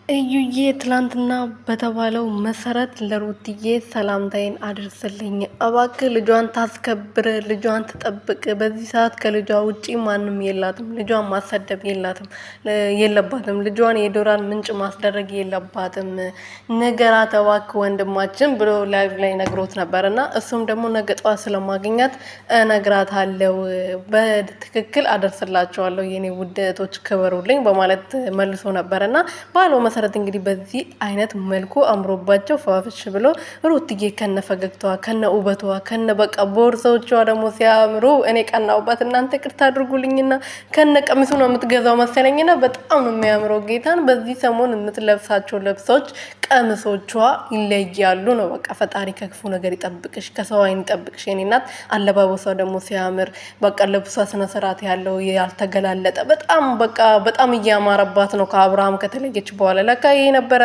እዩዬ ትላንትና በተባለው መሰረት ለሩትዬ ሰላምታይን አድርስልኝ እባክህ። ልጇን ታስከብር፣ ልጇን ትጠብቅ። በዚህ ሰዓት ከልጇ ውጪ ማንም የላትም። ልጇን ማሰደብ የለባትም። ልጇን የዶላር ምንጭ ማስደረግ የለባትም። ንገራት እባክህ ወንድማችን ብሎ ላይቭ ላይ ነግሮት ነበር እና እሱም ደግሞ ነገ ጠዋት ስለማገኛት እነግራታለሁ፣ በትክክል አደርስላቸዋለሁ፣ የኔ ውድ እህቶች ክበሩልኝ በማለት መልሶ ነበር እና ባለው መሰረት እንግዲህ በዚህ አይነት መልኩ አምሮባቸው ፏፍሽ ብሎ ሩትዬ ከነ ፈገግታዋ ከነ ውበቷ ከነ በቃ ቦርሳዎቿ ደግሞ ሲያምሩ እኔ ቀናውባት። እናንተ ቅርታ አድርጉልኝና ከነ ቀሚሱ ነው የምትገዛው መሰለኝና በጣም ነው የሚያምረው። ጌታን በዚህ ሰሞን የምትለብሳቸው ልብሶች ቀሚሶቿ ይለያሉ ነው። በቃ ፈጣሪ ከክፉ ነገር ይጠብቅሽ፣ ከሰው አይን ይጠብቅሽ የኔ እናት። አለባበሷ ደግሞ ሲያምር በቃ ልብሷ ስነ ስርዓት ያለው ያልተገላለጠ በጣም እያማረባት ነው ከአብርሃም ከተለየች በኋላ። ለካ ይሄ ነበረ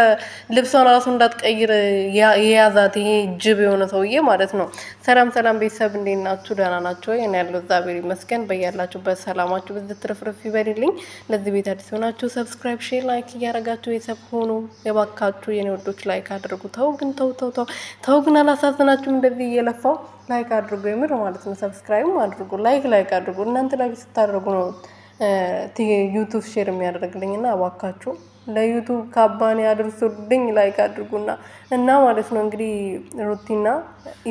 ልብሷን ራሱ እንዳትቀይር የያዛት ይሄ ጅብ የሆነ ሰውዬ ማለት ነው። ሰላም ሰላም ቤተሰብ እንዴት ናችሁ? ደህና ናችሁ? እኔ ያለው እግዚአብሔር ይመስገን። በያላችሁበት ሰላማችሁ ብዙ ትርፍርፍ ይበልልኝ። ለዚህ ቤት አዲስ ሆናችሁ ሰብስክራይብ፣ ሼር፣ ላይክ እያደረጋችሁ ቤተሰብ ሆኑ የባካችሁ የኔ ወዶች። ላይክ አድርጉ። ተው ግን አላሳዝናችሁም? እንደዚህ እየለፋው ላይክ አድርጉ የምር ማለት ነው። ሰብስክራይብ አድርጉ፣ ላይክ አድርጉ። እናንተ ላይክ ስታደርጉ ነው ዩቱብ ሼር የሚያደርግልኝና እባካችሁ ለዩቱብ ካባኔ አድርሱልኝ፣ ላይክ አድርጉና እና ማለት ነው። እንግዲህ ሩቲና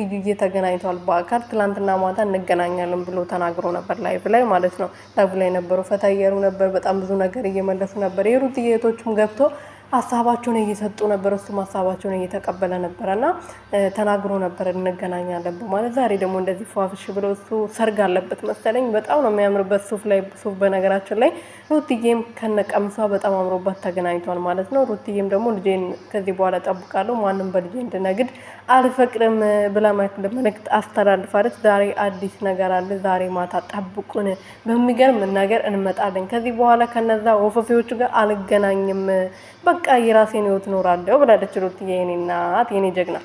እዩዬ ተገናኝተዋል በአካል። ትላንትና ማታ እንገናኛለን ብሎ ተናግሮ ነበር ላይቭ ላይ ማለት ነው። ላይቭ ላይ ነበሩ፣ ፈታ እያሉ ነበር፣ በጣም ብዙ ነገር እየመለሱ ነበር። የሩትዬ እህቶችም ገብቶ ሀሳባቸውን እየሰጡ ነበር፣ እሱም ሀሳባቸውን እየተቀበለ ነበረ እና ተናግሮ ነበር እንገናኛለን በማለት። ዛሬ ደግሞ እንደዚህ ፏፍሽ ብሎ እሱ ሰርግ አለበት መሰለኝ። በጣም ነው የሚያምርበት ሱፍ በነገራችን ላይ ሩትዬም ከነቀምሷ በጣም አምሮባት ተገናኝቷል ማለት ነው። ሩትዬም ደግሞ ልጄን ከዚህ በኋላ ጠብቃለሁ፣ ማንም በልጄ እንድነግድ አልፈቅድም ብላ መልእክት አስተላልፋለች። ዛሬ አዲስ ነገር አለ፣ ዛሬ ማታ ጠብቁን፣ በሚገርም ነገር እንመጣለን። ከዚህ በኋላ ከነዛ ወፈፌዎቹ ጋር አልገናኝም፣ በቃ የራሴን ህይወት እኖራለሁ ብላለች ሩትዬ። የኔ እናት፣ የኔ ጀግና